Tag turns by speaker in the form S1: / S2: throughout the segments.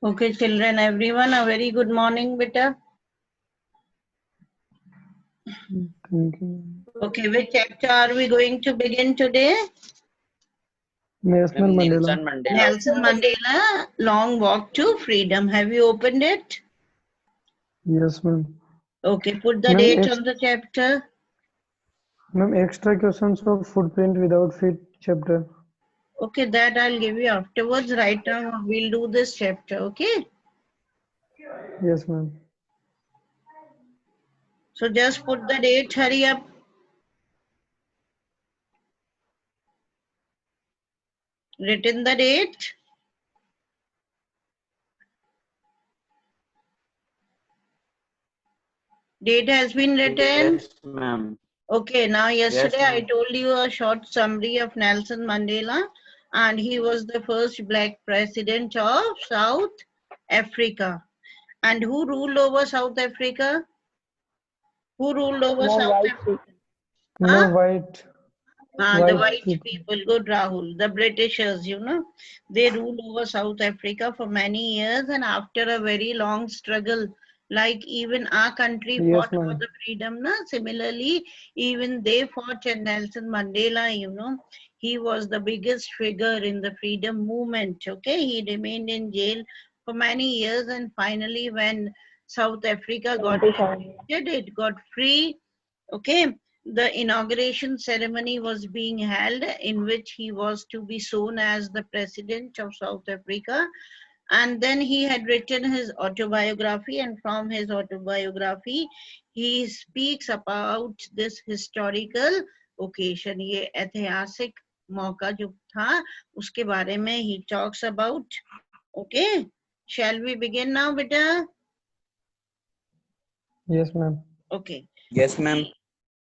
S1: Okay, children, everyone, a very good morning, beta.
S2: Thank you.
S1: Okay, which chapter are we going to begin today?
S2: Nelson Mandela.
S3: Nelson Mandela.
S1: Nelson Mandela, Long Walk to Freedom. Have you opened it?
S2: Yes, ma'am.
S1: Okay, put the
S2: Ma'am,
S1: date on the chapter.
S2: Ma'am, extra questions of footprint without feet chapter.
S1: Okay, that I'll give you afterwards. Right now, we'll do this chapter, okay?
S2: Yes, ma'am.
S1: So just put the date, hurry up. Written the date. Date has been written.
S3: Yes, ma'am.
S1: Okay, now yesterday
S3: Yes,
S1: I told you a short summary of Nelson Mandela, and he was the first black president of South Africa. And who ruled over South Africa? Who ruled over South Africa?
S2: No white.
S1: The white people. Good, Rahul. The Britishers, they ruled over South Africa for many years, and after a very long struggle, like even our country
S2: Yes,
S1: fought for
S2: ma'am.
S1: the freedom, similarly, even they fought, and Nelson Mandela, he was the biggest figure in the freedom movement. Okay, he remained in jail for many years, and finally, when South Africa got liberated, it got free. Okay, the inauguration ceremony was being held in which he was to be sworn as the president of South Africa. And then he had written his autobiography, and from his autobiography, he speaks about this historical occasion. ये ऐतिहासिक मौका जो था, उसके बारे में he talks about. Okay, shall we begin now, beta?
S2: Yes, ma'am.
S1: Okay.
S3: Yes, ma'am.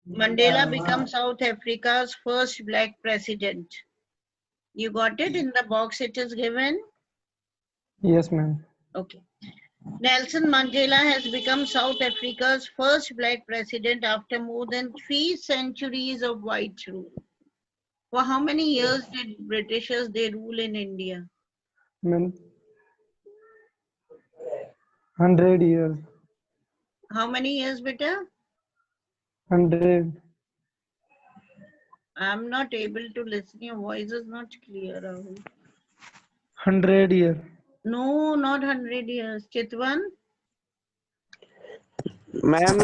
S1: Mandela becomes South Africa's first black president. You got it in the box it is given?
S2: Yes, ma'am.
S1: Okay. Nelson Mandela has become South Africa's first black president after more than 3 centuries of white rule. For how many years did Britishers they rule in India?
S2: Ma'am, 100 years.
S1: How many years, beta?
S2: 100.
S1: I'm not able to listen. Your voice is not clear, Rahul.
S2: 100 years.
S1: No, not 100 years. Chitwan?
S3: Ma'am,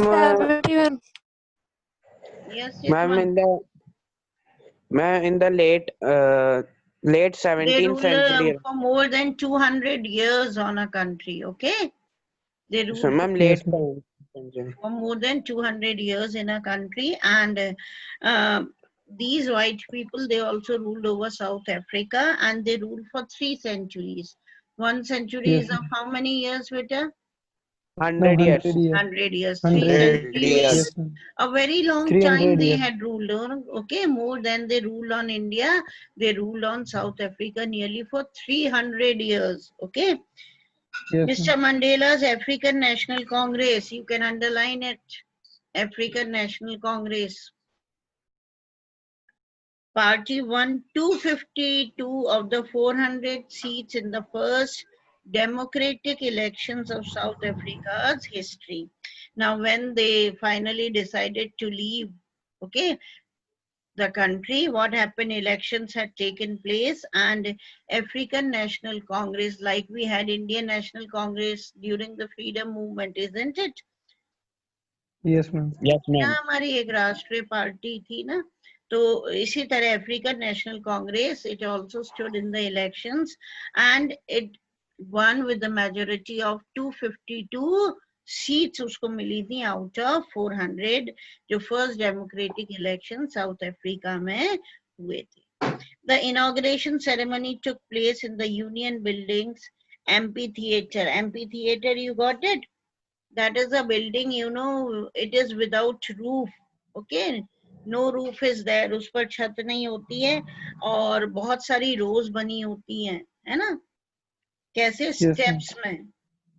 S1: Yes,
S3: ma'am,
S1: Chitwan.
S3: in the late
S1: They
S3: 17th
S1: ruled
S3: century.
S1: for more than 200 years on a country, okay? They ruled
S3: So, ma'am,
S2: Yes,
S3: late
S2: ma'am.
S3: century.
S1: for more than 200 years in a country, and these white people, they also ruled over South Africa, and they ruled for 3 centuries. 1 century
S2: Yes,
S1: is of how many years, beta?
S3: 100 years.
S2: 100 years.
S1: 100 years. 3
S2: 100.
S1: centuries
S3: Yes.
S1: means
S2: Yes, ma'am.
S1: a very long
S2: 300
S1: time they
S2: years.
S1: had ruled on, okay? More than they ruled on India, they ruled on South Africa nearly for 300 years, okay?
S2: Yes,
S1: Mr.
S2: ma'am.
S1: Mandela's African National Congress, you can underline it. African National Congress. Party won 252 of the 400 seats in the first democratic elections of South Africa's history. Now, when they finally decided to leave, okay, the country, what happened? Elections had taken place, and African National Congress, like we had Indian National Congress during the freedom movement, isn't it?
S2: Yes, ma'am.
S3: Yes, ma'am.
S1: हमारी एक राष्ट्रीय party थी ना, तो इसी तरह African national Congress, it also stood in the elections and it won with the majority of 252 seats उसको मिली थी out of 400 जो first democratic election South Africa में हुए थे. The inauguration ceremony took place in the Union Buildings amphitheater. Amphitheater, you got it? That is a building, it is without roof. Okay, no roof is there. उस पर छत नहीं होती है और बहुत सारी रोज बनी होती हैं, है ना? कैसे?
S2: Yes, ma'am.
S1: स्टेप्स में,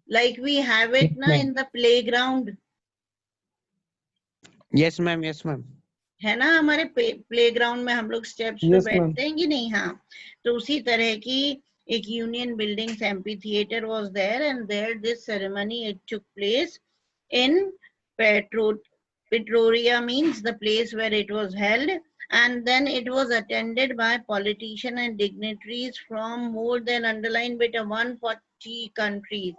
S1: like we have it
S2: Yes,
S1: ना
S2: ma'am.
S1: in the playground,
S3: Yes, ma'am. Yes, ma'am.
S1: है ना? हमारे प्लेग्राउंड में हम लोग स्टेप्स पे
S2: Yes, ma'am.
S1: बैठते हैं कि नहीं? हाँ, तो उसी तरह की एक Union Buildings amphitheater was there, and there this ceremony it took place in Pretoria means the place where it was held, and then it was attended by politicians and dignitaries from more than underline beta 140 countries.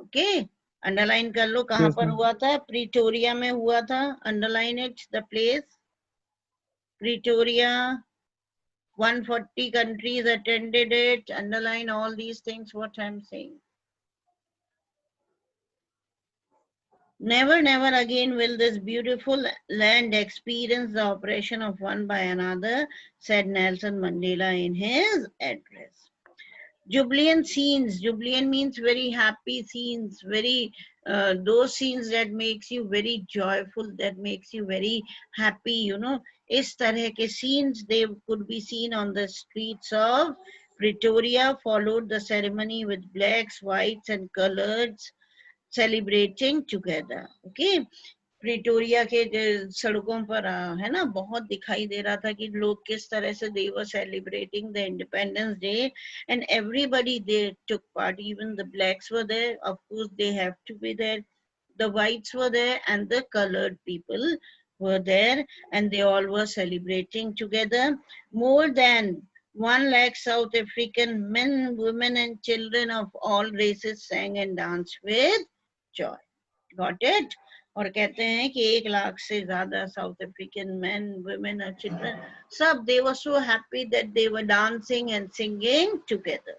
S1: Okay, underline कर लो कहाँ
S2: Yes,
S1: पर
S2: ma'am.
S1: हुआ था? Pretoria में हुआ था. Underline it, the place. Pretoria, 140 countries attended it. Underline all these things, what I'm saying. Never, never again will this beautiful land experience the oppression of one by another, said Nelson Mandela in his address. Jubilant scenes. Jubilant means very happy scenes, very those scenes that makes you very joyful, that makes you very happy, you know. Is tarah ke scenes they could be seen on the streets of Pretoria. Followed the ceremony with blacks, whites, and coloreds celebrating together. Okay. Pretoria के सड़कों पर है ना बहुत दिखाई दे रहा था कि लोग किस तरह से they were celebrating the Independence Day, and everybody there took part. Even the blacks were there, of course they have to be there, the whites were there, and the colored people were there, and they all were celebrating together. More than 1 lakh South African men, women, and children of all races sang and danced with joy. Got it? और कहते हैं कि 1 लाख से ज्यादा south African man women और children सब they were so happy that they were dancing and singing together.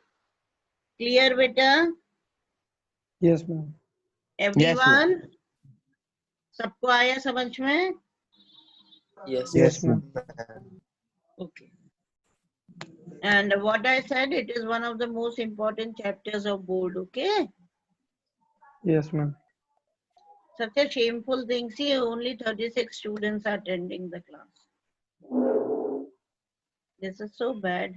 S1: Clear beta?
S2: Yes, ma'am.
S1: Everyone? सबको आया समझ में?
S2: Yes, ma'am.
S1: Okay. And what I said, it is one of the most important chapters of board. Okay.
S2: Yes, ma'am.
S1: Such a shameful thing. See, only 36 students are attending the class. This is so bad.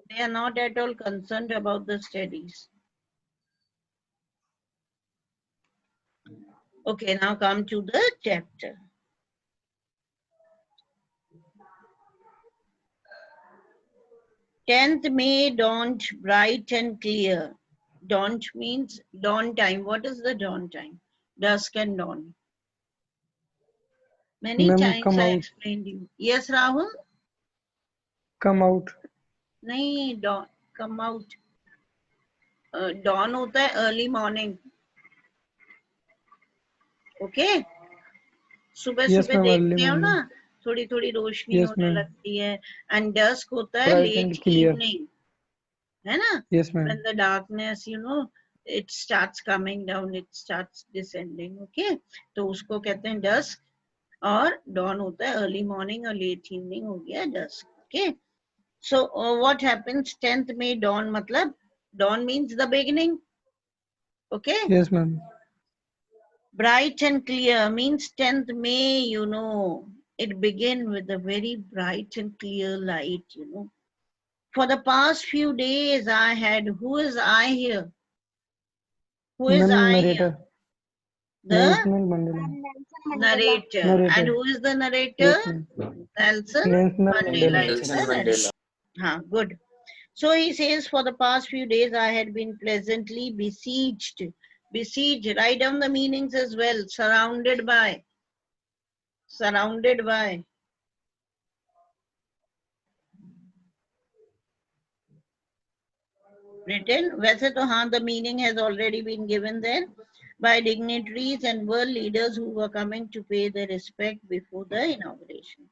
S1: They are not at all concerned about the studies. Okay, now come to the chapter. Tenth May dawned bright and clear. Dawn means dawn time. What is the dawn time? Dusk and dawn. Many
S2: Ma'am,
S1: times
S2: come
S1: I
S2: out.
S1: explained you. Yes, Rahul?
S2: Come out.
S1: नहीं, dawn, come out. Dawn होता है early morning. Okay? सुबह
S2: Yes,
S1: सुबह
S2: ma'am. Early
S1: देखते हो ना
S2: morning.
S1: थोड़ी थोड़ी रोशनी
S2: Yes,
S1: होने
S2: ma'am.
S1: लगती है. And dusk होता है
S2: Bright and
S1: late
S2: clear.
S1: evening. है ना?
S2: Yes, ma'am.
S1: When the darkness, you know, it starts coming down, it starts descending. Okay? तो उसको कहते हैं dusk. और dawn होता है early morning और late evening हो गया dusk. Okay? So what happens? 10th May dawn मतलब dawn means the beginning. Okay?
S2: Yes, ma'am.
S1: Bright and clear means 10th May, you know, it began with a very bright and clear light, you know. For the past few days I had, who is I here? Who is
S2: Ma'am,
S1: I
S2: narrator.
S1: here? The
S2: Nelson Mandela.
S1: narrator.
S2: Narrator.
S1: And who is the narrator?
S2: Yes, ma'am.
S1: Nelson
S2: Nelson
S1: Mandela
S2: Mandela.
S1: is the narrator. Good. So he says, for the past few days I had been pleasantly besieged. Besieged, write down the meanings as well. Surrounded by. Surrounded by. Written. वैसे तो हाँ, the meaning has already been given there. By dignitaries and world leaders who were coming to pay their respect before the inauguration.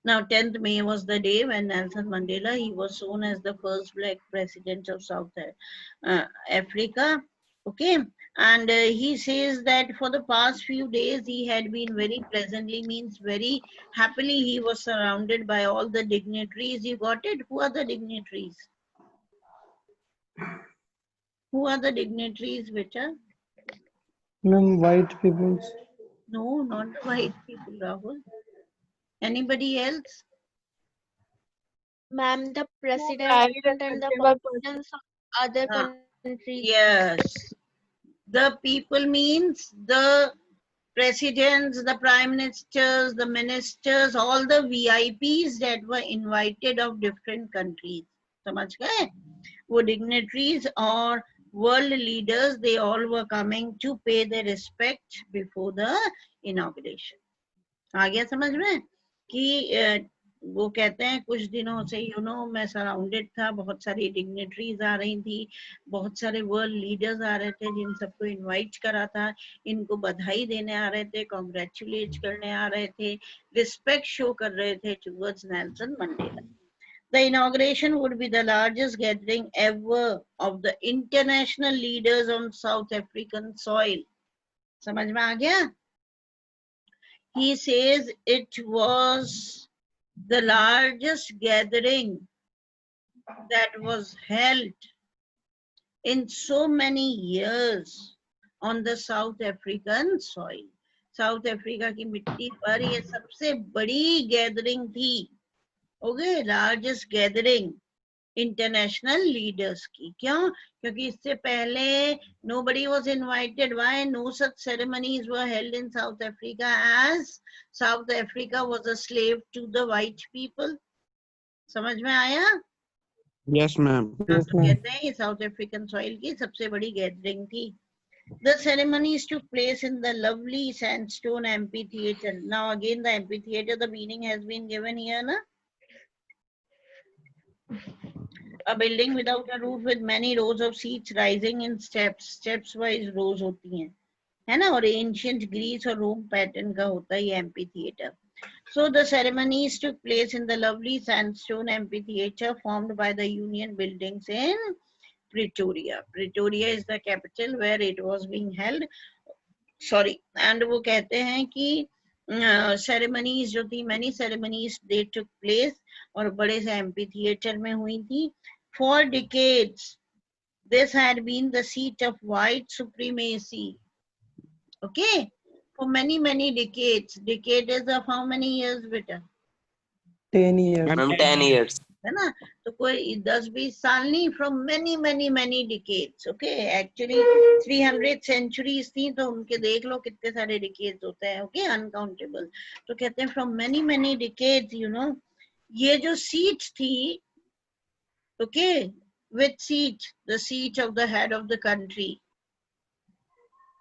S1: Now, 10th May was the day when Nelson Mandela, he was shown as the first black president of South Africa. Okay, and he says that for the past few days he had been very pleasantly, means very happily, he was surrounded by all the dignitaries. You got it? Who are the dignitaries? Who are the dignitaries, beta?
S2: Ma'am, white peoples.
S1: No, not the white people, Rahul. Anybody else?
S4: Ma'am, the president and the presidents of other
S1: Ah,
S4: countries.
S1: yes. The people means the presidents, the prime ministers, the ministers, all the VIPs that were invited of different countries. समझ गए? वो dignitaries or world leaders, they all were coming to pay their respect before the inauguration. आ गया समझ में कि वो कहते हैं कुछ दिनों से मैं सराउंडेड था, बहुत सारी डिग्नेटरीज आ रही थी, बहुत सारे वर्ल्ड लीडर्स आ रहे थे, जिन सबको इनवाइट करा था, इनको बधाई देने आ रहे थे, कॉन्ग्रेचुलेट करने आ रहे थे, रिस्पेक्ट शो कर रहे थे towards Nelson Mandela. The inauguration would be the largest gathering ever of the international leaders on South African soil. समझ में आ गया? He says it was the largest gathering that was held in so many years on the South African soil. South Africa की मिट्टी पर ये सबसे बड़ी gathering थी. Okay, largest gathering international leaders की. क्यों? क्योंकि इससे पहले nobody was invited. Why? No such ceremonies were held in South Africa, as South Africa was a slave to the white people. समझ में आया?
S3: Yes, ma'am.
S1: हाँ, तो कहते हैं ये साउथ अफ्रीकन सॉइल की सबसे बड़ी गैदरिंग थी. The ceremonies took place in the lovely sandstone amphitheater. Now again the amphitheater, the meaning has been given here, na? A building without a roof with many rows of seats rising in steps. Steps wise rows होती हैं, है ना? और ancient Greece और Rome pattern का होता है ये amphitheater. So the ceremonies took place in the lovely sandstone amphitheater formed by the Union buildings in Pretoria. Pretoria is the capital where it was being held. Sorry. And वो कहते हैं कि ceremonies जो थी, many ceremonies they took place और बड़े से amphitheater में हुई थी. For decades, this had been the seat of white supremacy. Okay, for many decades. Decade is of how many years, beta?
S2: 10 years.
S5: Ma'am, 10 years.
S1: है ना? तो कोई 10-20 साल नहीं, from many decades. Okay, actually 300 centuries थी, तो उनके देख लो कितने सारे decades होते हैं. Okay, uncountable. तो कहते हैं from many decades, ये जो seat थी, okay, which seat? The seat of the head of the country.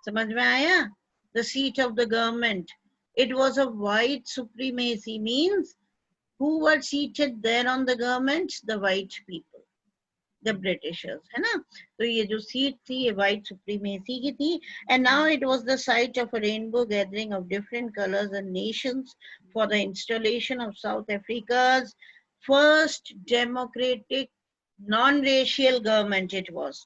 S1: समझ में आया? The seat of the government. It was a white supremacy, means who were seated there on the government? The white people, the Britishers, है ना? तो ये जो seat थी ये white supremacy की थी, and now it was the site of a rainbow gathering of different colors and nations for the installation of South Africa's first democratic non-racial government. It was.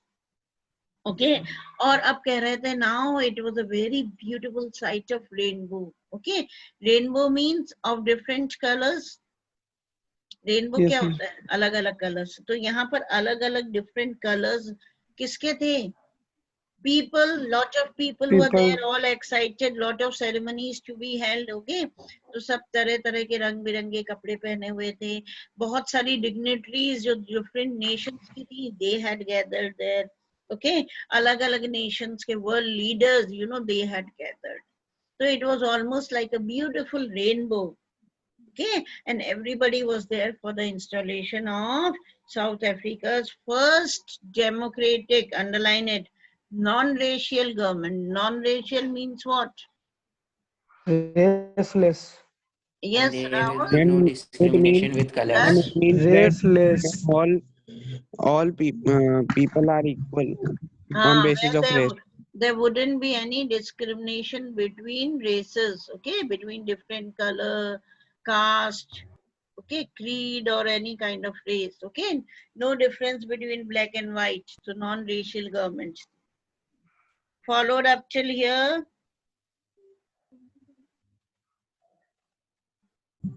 S1: Okay, और अब कह रहे थे now it was a very beautiful sight of rainbow. Okay, rainbow means of different colors. Rainbow
S2: Yes,
S1: क्या
S2: ma'am.
S1: होता है? अलग अलग colors. तो यहाँ पर अलग अलग different colors किसके थे? People, lot of people were
S2: People.
S1: there, all excited, lot of ceremonies to be held. Okay, तो सब तरह के रंग बिरंगे कपड़े पहने हुए थे. बहुत सारी dignitaries जो different nations की थी, they had gathered there. Okay, अलग अलग nations के world leaders, they had gathered. So it was almost like a beautiful rainbow. Okay, and everybody was there for the installation of South Africa's first democratic, underline it, non-racial government. Non-racial means what?
S2: Raceless.
S1: Yes,
S5: There will
S1: Rahul?
S5: be no
S3: Then it
S5: discrimination
S3: means,
S5: with
S3: then
S5: colors.
S3: it means that
S2: Raceless.
S3: all people are equal on basis
S1: Where
S3: of race.
S1: there wouldn't be any discrimination between races, okay, between different color, caste, okay, creed or any kind of race, okay, no difference between black and white. So non-racial governments. Followed up till here?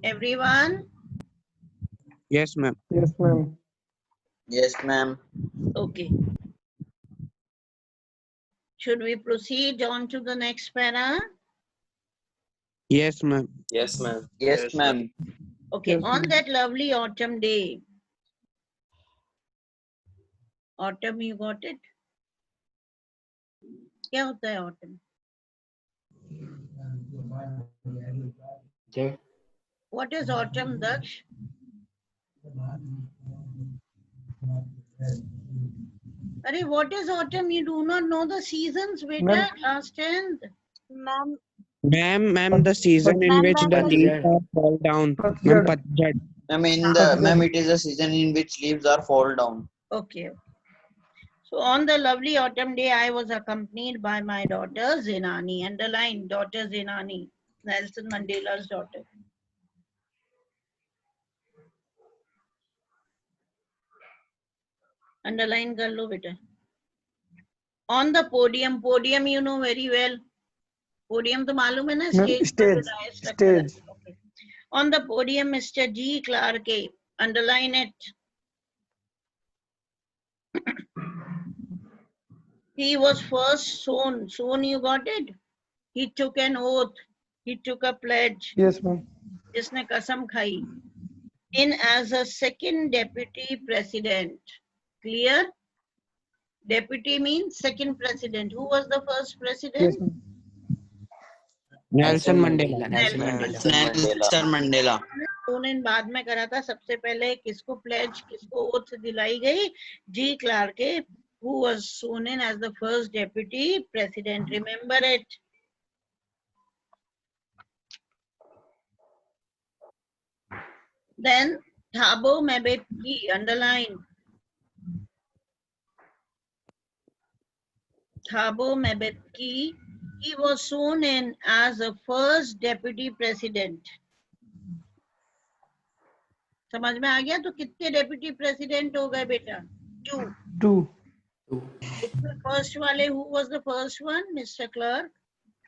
S1: Everyone?
S3: Yes, ma'am.
S2: Yes, ma'am.
S6: Yes, ma'am.
S1: Okay. Should we proceed on to the next para?
S3: Yes, ma'am.
S5: Yes, ma'am.
S6: Yes, ma'am.
S1: Okay,
S2: Yes,
S1: on
S2: ma'am.
S1: that lovely autumn day. Autumn, you got it? क्या होता है autumn? What is autumn, Daksh? Arey, what is autumn? You do not know the seasons, beta.
S2: Ma'am,
S1: Last 10th.
S4: Ma'am,
S3: Ma'am, the season in
S4: ma'am,
S3: which the
S4: when the
S3: leaves are fall down. Ma'am,
S2: Patjad.
S3: Patjad.
S6: Ma'am, it is a season in which leaves are fall down.
S1: Okay. So on the lovely autumn day, I was accompanied by my daughter Zenani. Underline daughter Zenani, Nelson Mandela's daughter. Underline kar lo beta. On the podium, podium you know very well. Podium to मालूम है ना?
S2: Ma'am,
S1: Stage पर जो
S2: stage.
S1: dais रखा रहता है.
S2: Stage.
S1: Okay. On the podium, Mr. G. Clarke. Underline it. He was first sown. Sown, you got it? He took an oath. He took a pledge.
S2: Yes, ma'am.
S1: जिसने कसम खाई. In as a second deputy president. Clear? Deputy means second president. Who was the first president?
S2: Yes, ma'am.
S3: Nelson Mandela.
S6: Nelson Mandela.
S1: उन्होंने बाद में करा था. सबसे पहले किसको pledge, किसको oath दिलाई गई? G. Clarke, who was sworn in as the first deputy president. Remember it. Then Thabo Mbeki, underline. Thabo Mbeki, he was sworn in as the first deputy president. समझ में आ गया? तो कितने डेप्यूटी प्रेसिडेंट हो गए बेटा? 2.
S2: 2.
S1: इसमें first वाले, who was the first one? Mr. Clerk.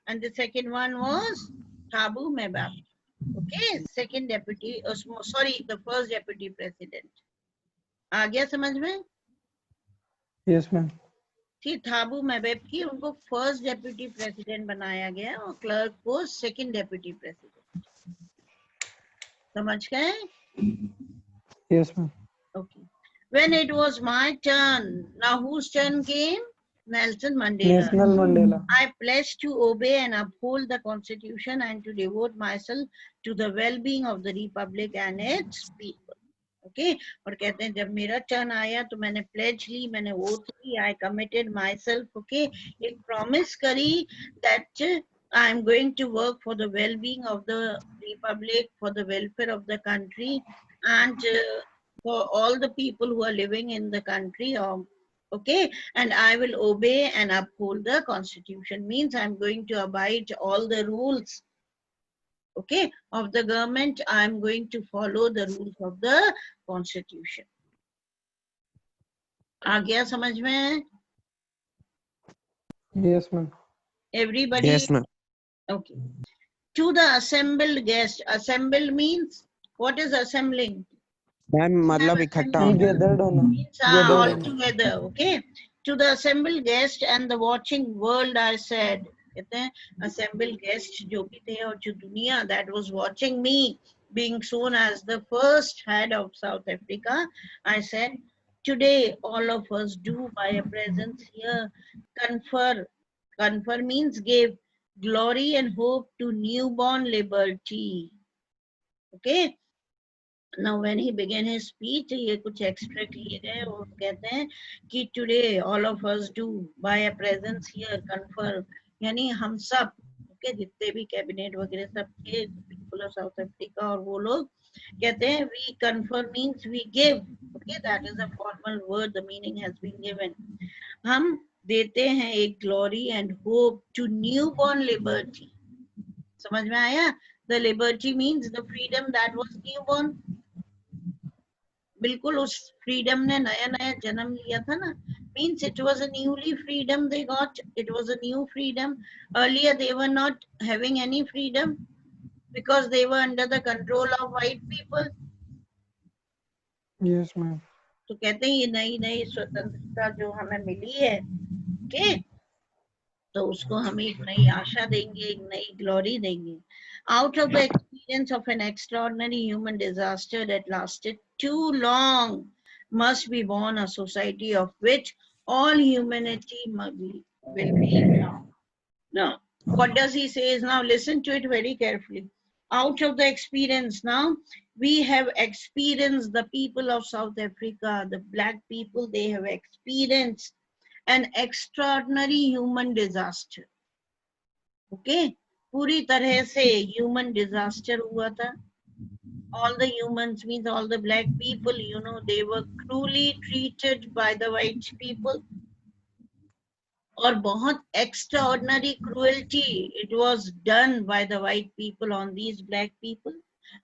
S1: And the second one was Thabo Mbeki. Okay, second deputy, sorry, the first deputy president. आ गया समझ में?
S2: Yes, ma'am.
S1: थी थाबू Mbeki, उनको फर्स्ट डेप्यूटी प्रेसिडेंट बनाया गया और क्लर्क को सेकंड डेप्यूटी प्रेसिडेंट. समझ गए?
S2: Yes, ma'am.
S1: Okay. When it was my turn, now whose turn came? Nelson Mandela.
S2: National Mandela.
S1: I pledged to obey and uphold the constitution and to devote myself to the well-being of the republic and its people. Okay? और कहते हैं जब मेरा turn आया तो मैंने pledge ली, मैंने oath Lee, I committed myself. Okay? एक promise करी that I am going to work for the well-being of the republic, for the welfare of the country, and for all the people who are living in the country. Okay, and I will obey and uphold the constitution. Means I'm going to abide all the rules, okay, of the government. I'm going to follow the rules of the constitution. आ गया समझ में?
S2: Yes, ma'am.
S1: Everybody?
S3: Yes, ma'am.
S1: Okay. To the assembled guest. Assembled means, what is assembling?
S3: Ma'am, मतलब इकट्ठा होना.
S2: Gathered होना.
S1: Means all together, okay. To the assembled guest and the watching world, I said. कहते हैं assembled guest जो भी थे और जो दुनिया that was watching me being shown as the first head of South Africa, I said, today all of us do by a presence here confer. Confer means give glory and hope to newborn liberty. Okay. Now when he began his speech, ये कुछ extract लिए गए और कहते हैं कि today all of us do by a presence here confer, यानी हम सब, okay, जितने भी कैबिनेट वगैरह सब के people of South Africa और वो लोग कहते हैं we confer means we give, okay, that is a formal word, the meaning has been given. हम देते हैं एक glory and hope to newborn liberty. समझ में आया? The liberty means the freedom that was newborn. बिल्कुल उस freedom ने नया नया जन्म लिया था ना. Means it was a newly freedom they got. It was a new freedom. Earlier they were not having any freedom because they were under the control of white people.
S2: Yes, ma'am.
S1: तो कहते हैं ये नई नई स्वतंत्रता जो हमें मिली है, okay, तो उसको हम एक नई आशा देंगे, एक नई ग्लोरी देंगे. Out of the experience of an extraordinary human disaster that lasted too long must be born a society of which all humanity will be proud. Now, What does he say is, now listen to it very carefully. Out of the experience now, we have experienced, the people of South Africa, the black people, they have experienced an extraordinary human disaster. Okay? पूरी तरह से human disaster हुआ था. All the humans, means all the black people, you know, they were cruelly treated by the white people. और बहुत extraordinary cruelty it was done by the white people on these black people.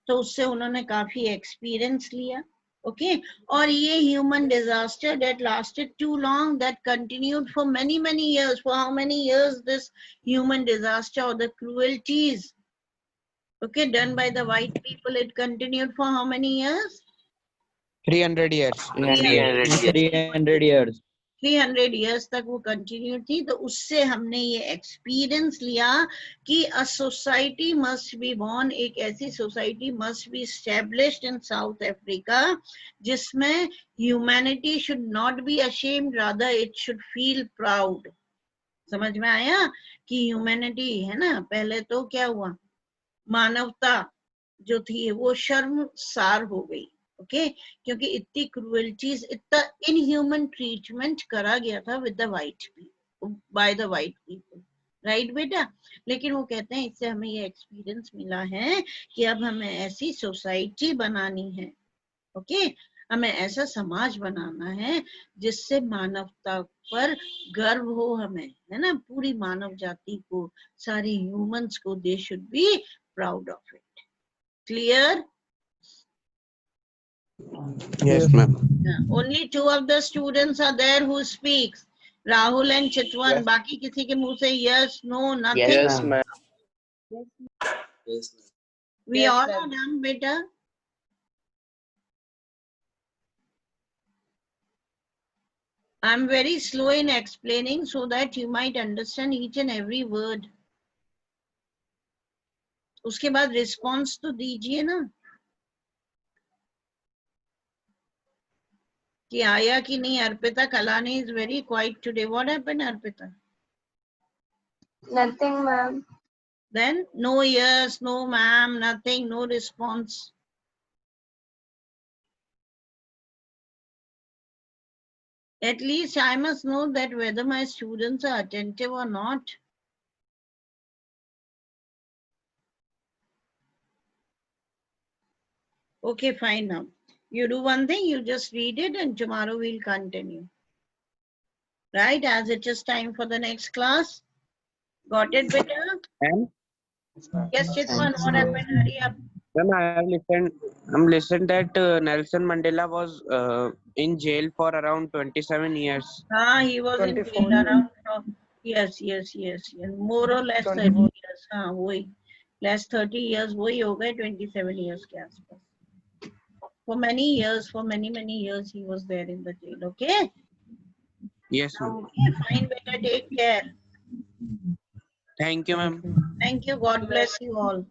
S1: तो उससे उन्होंने काफी experience लिया. Okay, और ये human disaster that lasted too long, that continued for many years. For how many years this human disaster or the cruelties, okay, done by the white people, it continued for how many years?
S3: 300 years.
S6: 300 years.
S1: 300 years तक वो continue थी. तो उससे हमने ये experience लिया कि a society must be born, एक ऐसी society must be established in South Africa जिसमें humanity should not be ashamed, rather it should feel proud. समझ में आया कि ह्यूमैनिटी है ना, पहले तो क्या हुआ, मानवता जो थी वो शर्मसार हो गई. ओके, क्योंकि इतनी क्रूएल्टीज, इतना इनह्यूमन ट्रीटमेंट करा गया था with the white people, by the white people. Right बेटा? लेकिन वो कहते हैं इससे हमें ये एक्सपीरियंस मिला है कि अब हमें ऐसी सोसाइटी बनानी है. ओके, हमें ऐसा समाज बनाना है जिससे मानवता पर गर्व हो हमें, है ना, पूरी मानव जाति को, सारी ह्यूमंस को, they should be proud of it. Clear?
S3: Yes, ma'am.
S1: Only 2 of the students are there who speaks, Rahul and Chitwan.
S6: Yes.
S1: बाकी किसी के मुंह से yes, no, nothing.
S6: Yes, ma'am.
S1: We all are done, beta. I'm very slow in explaining so that you might understand each and every word. उसके बाद response तो दीजिए ना कि आया कि नहीं. Arpita Kalani is very quiet today. What happened, Arpita?
S4: Nothing, ma'am.
S1: Then no yes, no ma'am, nothing, no response. At least I must know that whether my students are attentive or not. Okay, fine now. You do one thing, you just read it and tomorrow we'll continue. Right, as it is time for the next class. Got it, better?
S3: Ma'am,
S1: Yes, Chitwan, what happened? Hurry up.
S3: ma'am, I have listened that Nelson Mandela was in jail for around 27 years.
S1: He was in
S2: 24
S1: jail around. Yes. More or less 30
S2: 24.
S1: years. वही. Less 30 years, वही हो गए 27 years के आसपास. For many years, for many years, he was there in the jail. Okay?
S3: Yes, ma'am.
S1: Okay, fine, better take care.
S3: Thank you, ma'am.
S1: Thank you. God bless you all.